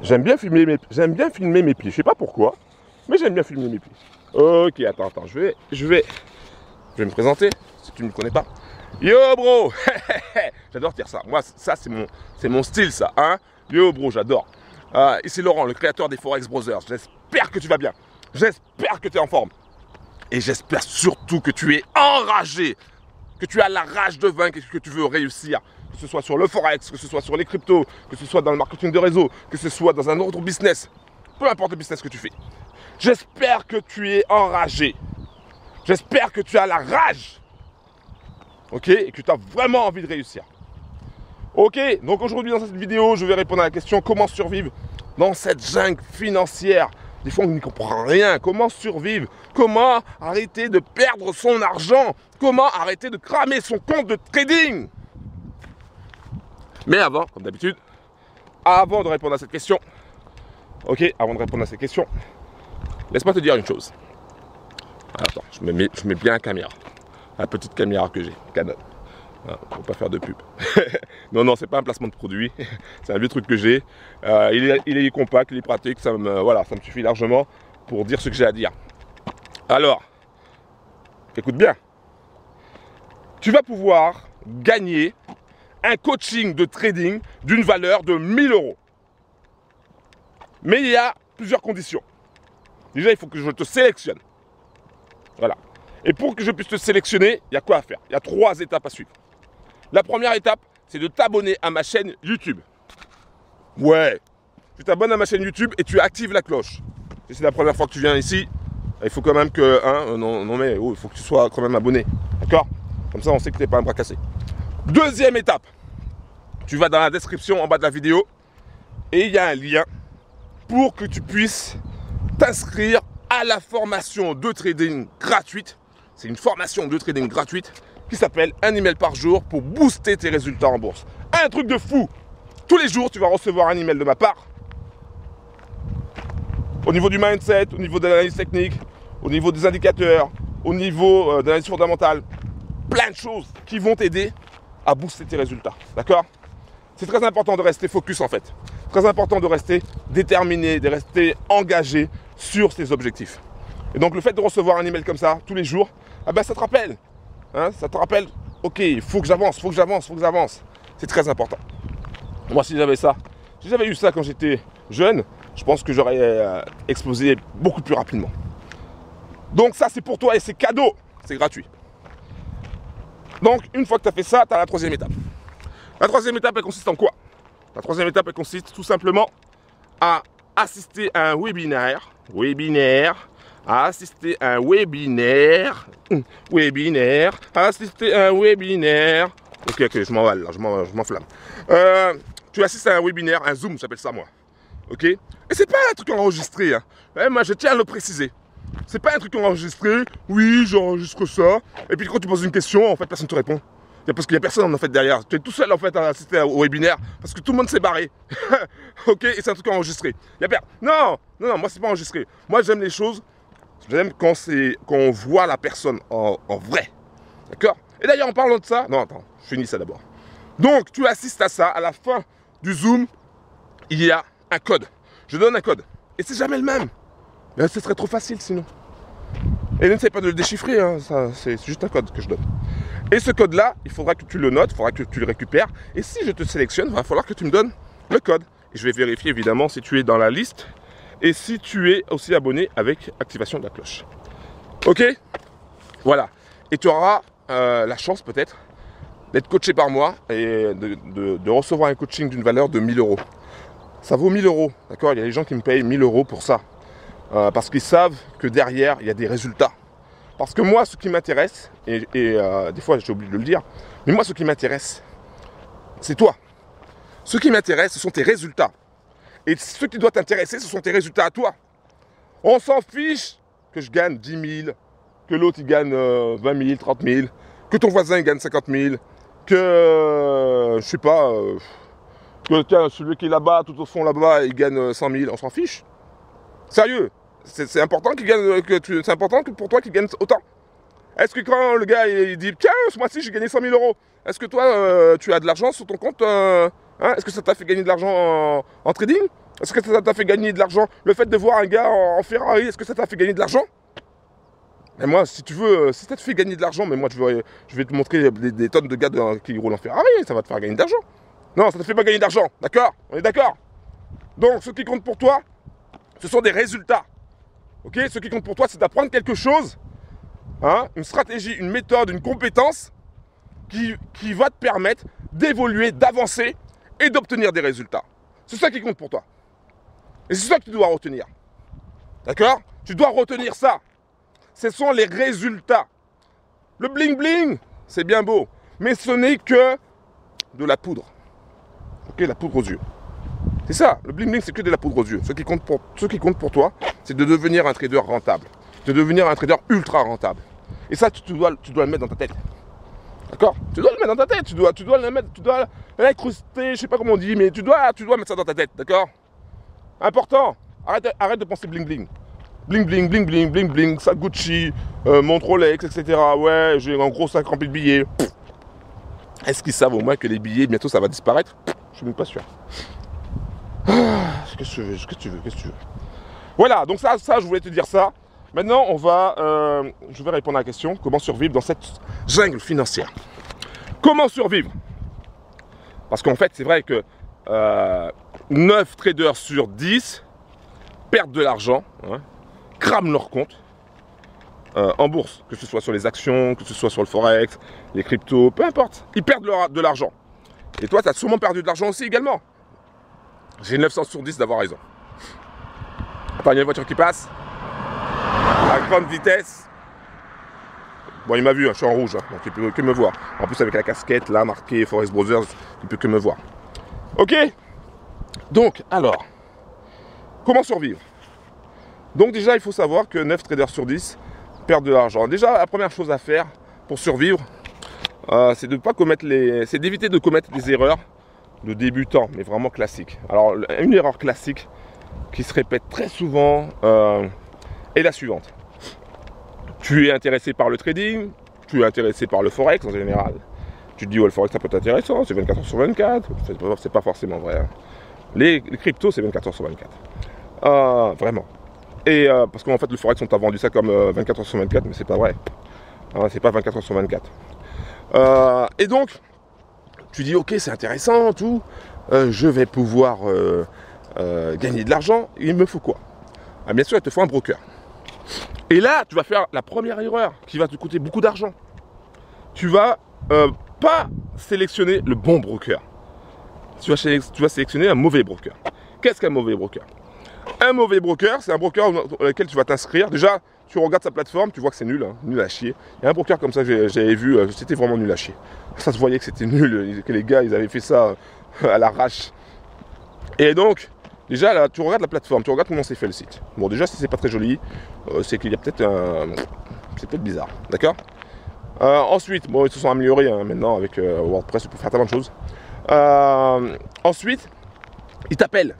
j'aime bien filmer mes pieds. Je sais pas pourquoi, mais j'aime bien filmer mes pieds. Ok, attends, je vais me présenter, si tu ne me connais pas. Yo bro, j'adore dire ça. Moi, ça c'est mon style ça, hein. Yo bro, j'adore. Ici Laurent, le créateur des Forex Brothers. J'espère que tu vas bien. J'espère que tu es en forme. Et j'espère surtout que tu es enragé, que tu as la rage de vaincre et que tu veux réussir. Que ce soit sur le Forex, que ce soit sur les cryptos, que ce soit dans le marketing de réseau, que ce soit dans un autre business. Peu importe le business que tu fais. J'espère que tu es enragé. J'espère que tu as la rage. Ok? Et que tu as vraiment envie de réussir. Ok? Donc aujourd'hui dans cette vidéo, je vais répondre à la question comment survivre dans cette jungle financière. Des fois on n'y comprend rien. Comment survivre? Comment arrêter de perdre son argent? Comment arrêter de cramer son compte de trading? Mais avant, comme d'habitude, avant de répondre à cette question, ok, avant de répondre à cette question, laisse-moi te dire une chose. Attends, je mets bien la caméra. La petite caméra que j'ai, Canon. Pour pas faire de pub. Non, c'est pas un placement de produit. C'est un vieux truc que j'ai. Il est compact, il est pratique. Ça me suffit largement pour dire ce que j'ai à dire. Alors, écoute bien. Tu vas pouvoir gagner un coaching de trading d'une valeur de 1000 €. Mais il y a plusieurs conditions. Déjà, il faut que je te sélectionne. Voilà. Et pour que je puisse te sélectionner, il y a quoi à faire? Il y a 3 étapes à suivre. La première étape, c'est de t'abonner à ma chaîne YouTube. Ouais, tu t'abonnes à ma chaîne YouTube et tu actives la cloche. Si c'est la première fois que tu viens ici, il faut quand même que... il faut que tu sois quand même abonné. D'accord? Comme ça, on sait que tu n'es pas un bras cassé. Deuxième étape, tu vas dans la description en bas de la vidéo et il y a un lien pour que tu puisses t'inscrire à la formation de trading gratuite. C'est une formation de trading gratuite qui s'appelle un email par jour pour booster tes résultats en bourse. Un truc de fou! Tous les jours, tu vas recevoir un email de ma part. Au niveau du mindset, au niveau de l'analyse technique, au niveau des indicateurs, au niveau de l'analyse fondamentale. Plein de choses qui vont t'aider à booster tes résultats. D'accord? C'est très important de rester focus en fait. Très important de rester déterminé, de rester engagé sur ses objectifs. Et donc le fait de recevoir un email comme ça tous les jours, ça te rappelle. Hein, ça te rappelle, ok, il faut que j'avance, faut que j'avance. C'est très important. Moi si j'avais eu ça quand j'étais jeune, je pense que j'aurais explosé beaucoup plus rapidement. Donc ça c'est pour toi et c'est cadeau, c'est gratuit. Donc une fois que tu as fait ça, tu as la troisième étape. La troisième étape elle consiste en quoi? La troisième étape elle consiste tout simplement à assister à un webinaire, assister à un webinaire. Ok, je m'envale là, je m'enflamme. Tu assistes à un webinaire, un Zoom, j'appelle ça moi. Ok? Et c'est pas un truc enregistré, hein. Moi je tiens à le préciser. C'est pas un truc enregistré, oui, j'enregistre ça. Et puis quand tu poses une question, en fait, personne ne te répond. Parce qu'il n'y a personne en fait derrière. Tu es tout seul en fait à assister au webinaire parce que tout le monde s'est barré. Ok? Et c'est un truc enregistré. Non, moi c'est pas enregistré. Moi j'aime les choses. J'aime quand on voit la personne en vrai. D'accord? Et d'ailleurs en parlant de ça, non attends, je finis ça d'abord. Donc tu assistes à ça, à la fin du Zoom, il y a un code. Je donne un code. Et c'est jamais le même. Mais ce serait trop facile sinon. Et n'essaie pas de le déchiffrer, hein, c'est juste un code que je donne. Et ce code-là, il faudra que tu le notes, il faudra que tu le récupères. Et si je te sélectionne, il va falloir que tu me donnes le code. Et je vais vérifier évidemment si tu es dans la liste et si tu es aussi abonné avec activation de la cloche. Ok? Voilà. Et tu auras la chance peut-être d'être coaché par moi et de recevoir un coaching d'une valeur de 1000 €. Ça vaut 1000 €, d'accord? Il y a des gens qui me payent 1000 € pour ça. Parce qu'ils savent que derrière, il y a des résultats. Parce que moi, ce qui m'intéresse, et des fois j'ai oublié de le dire, mais moi ce qui m'intéresse, c'est toi. Ce qui m'intéresse, ce sont tes résultats. Et ce qui doit t'intéresser, ce sont tes résultats à toi. On s'en fiche que je gagne 10 000, que l'autre il gagne 20 000, 30 000, que ton voisin il gagne 50 000, que, je sais pas, que tiens, celui qui est là-bas, tout au fond là-bas, il gagne 100 000, on s'en fiche. Sérieux, c'est important qu'il gagne, c'est important que pour toi qu'il gagne autant. Est-ce que quand le gars il dit tiens, ce mois-ci j'ai gagné 100 000 €, est-ce que toi tu as de l'argent sur ton compte Est-ce que ça t'a fait gagner de l'argent en trading? Est-ce que ça t'a fait gagner de l'argent? Le fait de voir un gars en Ferrari, est-ce que ça t'a fait gagner de l'argent? Et moi, si tu veux, si ça te fait gagner de l'argent, mais moi je vais te montrer des tonnes de gars qui roulent en Ferrari, ça va te faire gagner de l'argent. Non, ça ne te fait pas gagner d'argent, d'accord? On est d'accord? Donc, ce qui compte pour toi, ce sont des résultats. Ok? Ce qui compte pour toi, c'est d'apprendre quelque chose, hein, une stratégie, une méthode, une compétence qui va te permettre d'évoluer, d'avancer et d'obtenir des résultats. C'est ça qui compte pour toi. Et c'est ça que tu dois retenir. D'accord? Tu dois retenir ça. Ce sont les résultats. Le bling bling, c'est bien beau, mais ce n'est que de la poudre. Ok, la poudre aux yeux. C'est ça, le bling bling, c'est que de la poudre aux yeux. Ce qui compte pour toi, c'est de devenir un trader rentable. De devenir un trader ultra rentable. Et ça, tu dois le mettre dans ta tête. D'accord? Tu dois le mettre dans ta tête. Tu dois le mettre, tu dois l'incruster, je sais pas comment on dit, mais tu dois mettre ça dans ta tête. D'accord? Important. Arrête de penser bling bling. Bling bling, bling bling, bling bling, sac Gucci, montre Rolex, etc. Ouais, j'ai un gros sac rempli de billets. Est-ce qu'ils savent au moins que les billets, bientôt, ça va disparaître? Je suis même pas sûr. Qu'est-ce que tu veux? Voilà, donc ça, je voulais te dire ça. Maintenant, je vais répondre à la question, comment survivre dans cette jungle financière? Comment survivre? Parce qu'en fait, c'est vrai que 9 traders sur 10 perdent de l'argent, hein, crament leur compte en bourse, que ce soit sur les actions, que ce soit sur le forex, les cryptos, peu importe. Ils perdent de l'argent. Et toi, tu as sûrement perdu de l'argent aussi également. J'ai 900 sur 10 d'avoir raison. Attends, il y a une voiture qui passe à grande vitesse. Bon, il m'a vu, hein, je suis en rouge, hein, donc il peut que me voir. En plus, avec la casquette, là, marquée Forest Brothers, il peut que me voir. Ok? Donc, alors, comment survivre? Donc déjà, il faut savoir que 9 traders sur 10 perdent de l'argent. Déjà, la première chose à faire pour survivre, c'est d'éviter de commettre des erreurs de débutants, mais vraiment classiques. Alors, une erreur classique qui se répète très souvent est la suivante. Tu es intéressé par le trading, tu es intéressé par le forex en général. Tu te dis, ouais, le forex ça peut être intéressant, c'est 24 heures sur 24. C'est pas forcément vrai. Hein. Les cryptos, c'est 24 heures sur 24. Vraiment. Et parce qu'en fait, le forex, on t'a vendu ça comme 24 heures sur 24, mais c'est pas vrai. Hein, c'est pas 24 heures sur 24. Et donc, tu dis, ok, c'est intéressant, tout. Je vais pouvoir gagner de l'argent. Il me faut quoi? Ah, bien sûr, il te faut un broker. Et là, tu vas faire la première erreur qui va te coûter beaucoup d'argent. Tu vas pas sélectionner le bon broker. Tu vas sélectionner un mauvais broker. Qu'est-ce qu'un mauvais broker? Un mauvais broker, c'est un broker dans lequel tu vas t'inscrire. Déjà, tu regardes sa plateforme, tu vois que c'est nul, hein, nul à chier. Il y a un broker comme ça que j'avais vu, c'était vraiment nul à chier. Ça se voyait que c'était nul, que les gars, ils avaient fait ça à l'arrache. Et donc, déjà, là, tu regardes la plateforme, tu regardes comment c'est fait le site. Bon, déjà, si c'est pas très joli, c'est qu'il y a peut-être c'est peut-être bizarre, d'accord? Ensuite, bon, ils se sont améliorés hein, maintenant avec WordPress, tu peux faire tellement de choses. Ensuite, ils t'appellent.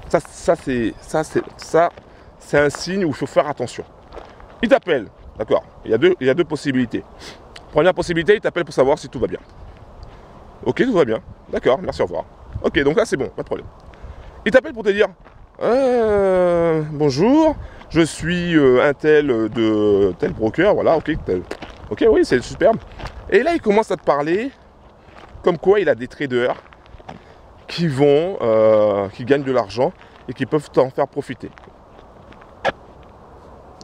Ça c'est un signe où il faut faire attention. Ils t'appellent, d'accord? Il y a deux possibilités. Première possibilité, ils t'appellent pour savoir si tout va bien. Ok, tout va bien. D'accord, merci, au revoir. Ok, donc là c'est bon, pas de problème. Ils t'appellent pour te dire bonjour, je suis un tel de tel broker, voilà, ok, ok, oui, c'est superbe. Et là, il commence à te parler comme quoi il a des traders qui gagnent de l'argent et qui peuvent t'en faire profiter.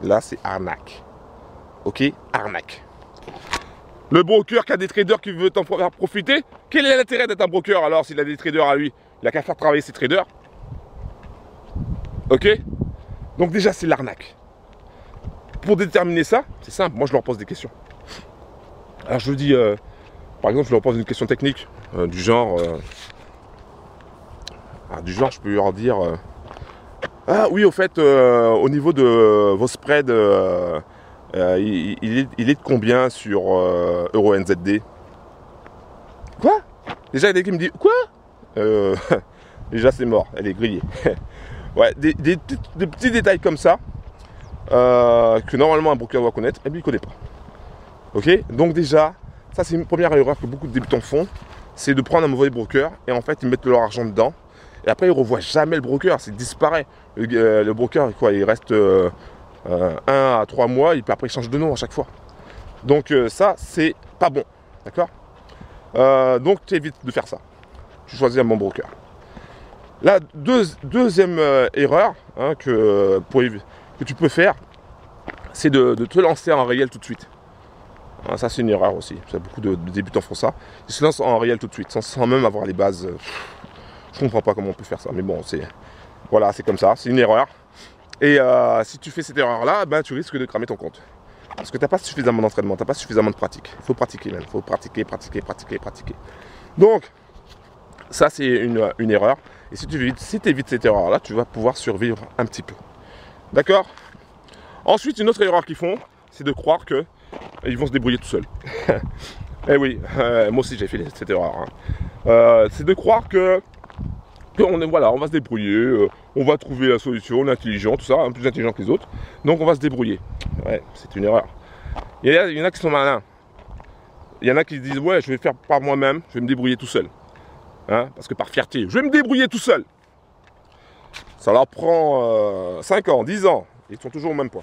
Là, c'est arnaque. Ok, arnaque. Le broker qui a des traders qui veut t'en faire profiter, quel est l'intérêt d'être un broker alors s'il a des traders à lui? Il n'a qu'à faire travailler ses traders. Ok? Donc déjà, c'est l'arnaque. Pour déterminer ça, c'est simple, moi je leur pose des questions. Alors je dis, par exemple, je leur pose une question technique, du genre, je peux leur dire, ah oui, au fait, au niveau de vos spreads, il est de combien sur Euro NZD? Quoi? Déjà, il y a quelqu'un qui me dit, quoi? Déjà, c'est mort, elle est grillée. Ouais, des petits détails comme ça, que normalement un broker doit connaître, et lui il ne connaît pas. Ok? Donc déjà, ça c'est une première erreur que beaucoup de débutants font, c'est de prendre un mauvais broker, et en fait ils mettent leur argent dedans, Et après, il ne revoit jamais le broker, il disparaît. Le broker, quoi, il reste 1 à 3 mois, et puis après, il change de nom à chaque fois. Donc ça, c'est pas bon. D'accord? Donc, tu évites de faire ça. Tu choisis un bon broker. La deuxième erreur hein, que tu peux faire, c'est de te lancer en réel tout de suite. Hein, ça, c'est une erreur aussi. Beaucoup de débutants font ça. Ils se lancent en réel tout de suite, sans même avoir les bases. Je comprends pas comment on peut faire ça. Mais bon, voilà, c'est comme ça. C'est une erreur. Et si tu fais cette erreur-là, ben, tu risques de cramer ton compte. Parce que tu n'as pas suffisamment d'entraînement, tu n'as pas suffisamment de pratique. Il faut pratiquer même. Il faut pratiquer. Donc, ça, c'est une erreur. Et si tu évites cette erreur-là, tu vas pouvoir survivre un petit peu. D'accord? Ensuite, une autre erreur qu'ils font, c'est de croire qu'ils vont se débrouiller tout seuls. Eh oui, moi aussi j'ai fait cette erreur. Hein. C'est de croire on va se débrouiller, on va trouver la solution, on est intelligent, tout ça, hein, plus intelligent que les autres. Donc on va se débrouiller. Ouais, c'est une erreur. Il y en a qui sont malins. Il y en a qui disent, ouais, je vais faire par moi-même, je vais me débrouiller tout seul. Hein, parce que par fierté, je vais me débrouiller tout seul. Ça leur prend 5 ans, 10 ans, ils sont toujours au même point.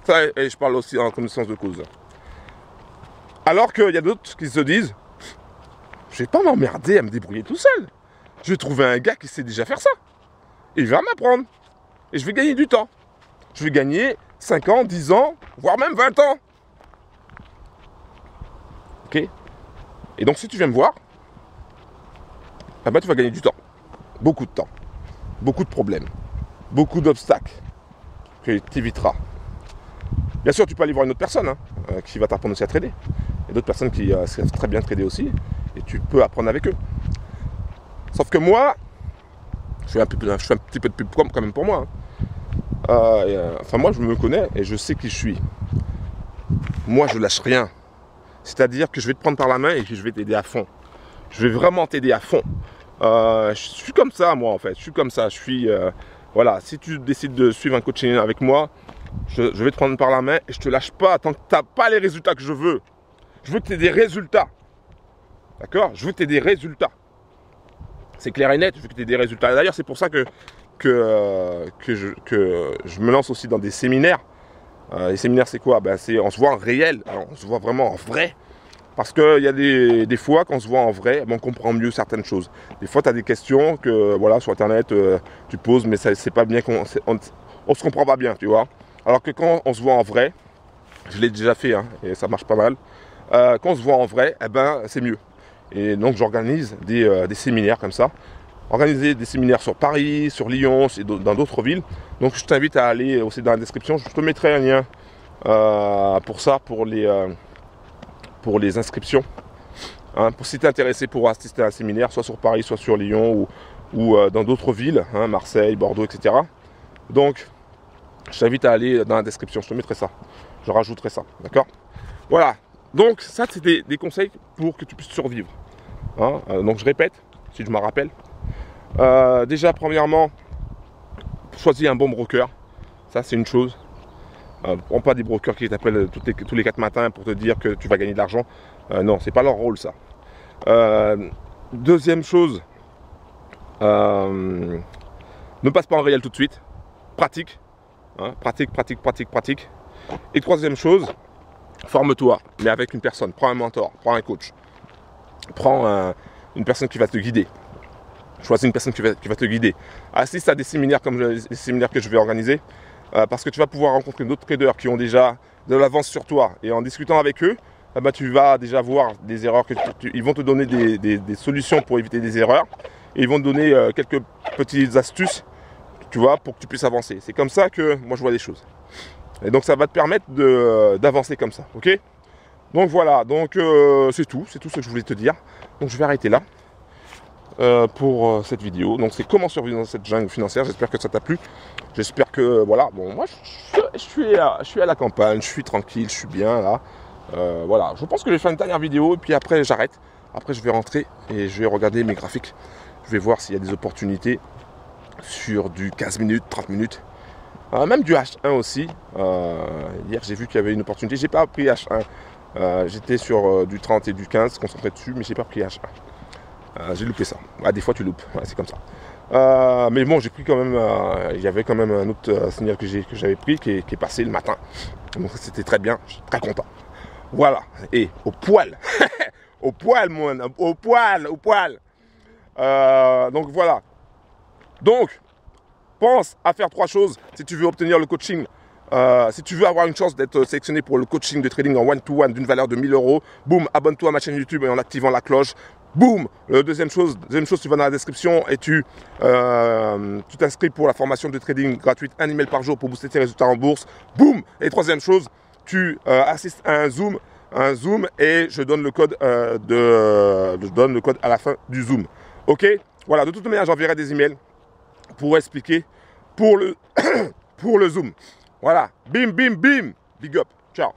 Ça, et je parle aussi en connaissance de cause. Alors qu'il y a d'autres qui se disent, je vais pas m'emmerder à me débrouiller tout seul. Je vais trouver un gars qui sait déjà faire ça. Il va m'apprendre. Et je vais gagner du temps. Je vais gagner 5 ans, 10 ans, voire même 20 ans. Ok? Et donc si tu viens me voir, ah ben, tu vas gagner du temps. Beaucoup de temps. Beaucoup de problèmes. Beaucoup d'obstacles que tu éviteras. Bien sûr, tu peux aller voir une autre personne hein, qui va t'apprendre aussi à trader. Il y a d'autres personnes qui savent très bien trader aussi. Et tu peux apprendre avec eux. Sauf que moi, je fais un petit peu de pub quand même pour moi. Hein. Enfin, moi, je me connais et je sais qui je suis. Moi, je lâche rien. C'est-à-dire que je vais te prendre par la main et que je vais t'aider à fond. Je vais vraiment t'aider à fond. Je suis comme ça, moi, en fait. Je suis comme ça. Voilà, si tu décides de suivre un coaching avec moi, je vais te prendre par la main et je te lâche pas tant que tu n'as pas les résultats que je veux. Je veux que tu aies des résultats. D'accord? Je veux que tu aies des résultats. C'est clair et net, je veux que tu aies des résultats. D'ailleurs, c'est pour ça que je me lance aussi dans des séminaires. Les séminaires, c'est quoi? Ben, on se voit en réel, alors, on se voit vraiment en vrai. Parce qu'il y a des fois, quand on se voit en vrai, ben, on comprend mieux certaines choses. Des fois, tu as des questions que voilà, sur Internet, tu poses, mais c'est pas bien on se comprend pas bien, tu vois. Alors que quand on se voit en vrai, je l'ai déjà fait, hein, et ça marche pas mal. Quand on se voit en vrai, eh ben, c'est mieux. Et donc j'organise des séminaires comme ça. Organiser des séminaires sur Paris, sur Lyon, dans d'autres villes. Donc je t'invite à aller aussi dans la description. Je te mettrai un lien pour ça, pour les inscriptions. Hein, si tu es intéressé pour assister à un séminaire, soit sur Paris, soit sur Lyon ou dans d'autres villes, hein, Marseille, Bordeaux, etc. Donc je t'invite à aller dans la description. Je te mettrai ça. Je rajouterai ça. D'accord? Voilà. Donc ça, c'est des conseils pour que tu puisses survivre. Hein, donc je répète, si je me rappelle. Déjà, premièrement, choisis un bon broker. Ça, c'est une chose. Prends pas des brokers qui t'appellent tous les 4 matins pour te dire que tu vas gagner de l'argent. Non, c'est pas leur rôle, ça. Deuxième chose, ne passe pas en réel tout de suite. Pratique. Hein, pratique. Et troisième chose, forme-toi, mais avec une personne. Prends un mentor, prends un coach. Prends une personne qui va te guider. Choisis une personne qui va te guider. Assiste à des séminaires comme les séminaires que je vais organiser. Parce que tu vas pouvoir rencontrer d'autres traders qui ont déjà de l'avance sur toi. Et en discutant avec eux, tu vas déjà voir des erreurs. Ils vont te donner des solutions pour éviter des erreurs. Et ils vont te donner quelques petites astuces, tu vois, pour que tu puisses avancer. C'est comme ça que moi je vois les choses. Et donc ça va te permettre d'avancer comme ça. Ok? Donc voilà, donc c'est tout ce que je voulais te dire. Donc je vais arrêter là pour cette vidéo. Donc c'est comment survivre dans cette jungle financière. J'espère que ça t'a plu. J'espère que voilà, bon moi je suis à la campagne, je suis tranquille, je suis bien là. Voilà, je pense que je vais faire une dernière vidéo et puis après j'arrête. Après je vais rentrer et je vais regarder mes graphiques. Je vais voir s'il y a des opportunités sur du 15 minutes, 30 minutes. Même du H1 aussi. Hier j'ai vu qu'il y avait une opportunité. J'ai pas pris H1. J'étais sur du 30 et du 15 concentré dessus, mais j'ai pas pris H1. J'ai loupé ça. Des fois tu loupes, c'est comme ça. Mais bon, j'ai pris quand même, il y avait quand même un autre signal que j'avais pris qui est passé le matin. Donc c'était très bien, je suis très content. Voilà, et au poil, au poil, mon homme, au poil, au poil. Donc voilà. Donc, pense à faire 3 choses si tu veux obtenir le coaching. Si tu veux avoir une chance d'être sélectionné pour le coaching de trading en one-to-one d'une valeur de 1000 €, boum, abonne-toi à ma chaîne YouTube et en activant la cloche. Boum. Deuxième chose, tu vas dans la description et tu t'inscris pour la formation de trading gratuite, 1 email par jour pour booster tes résultats en bourse. Boum. Et troisième chose, tu assistes à un Zoom et je donne le code à la fin du Zoom. Ok. Voilà. De toute manière, j'enverrai des emails pour expliquer pour le pour le Zoom. Voilà. Bim, bim, bim. Big up. Ciao.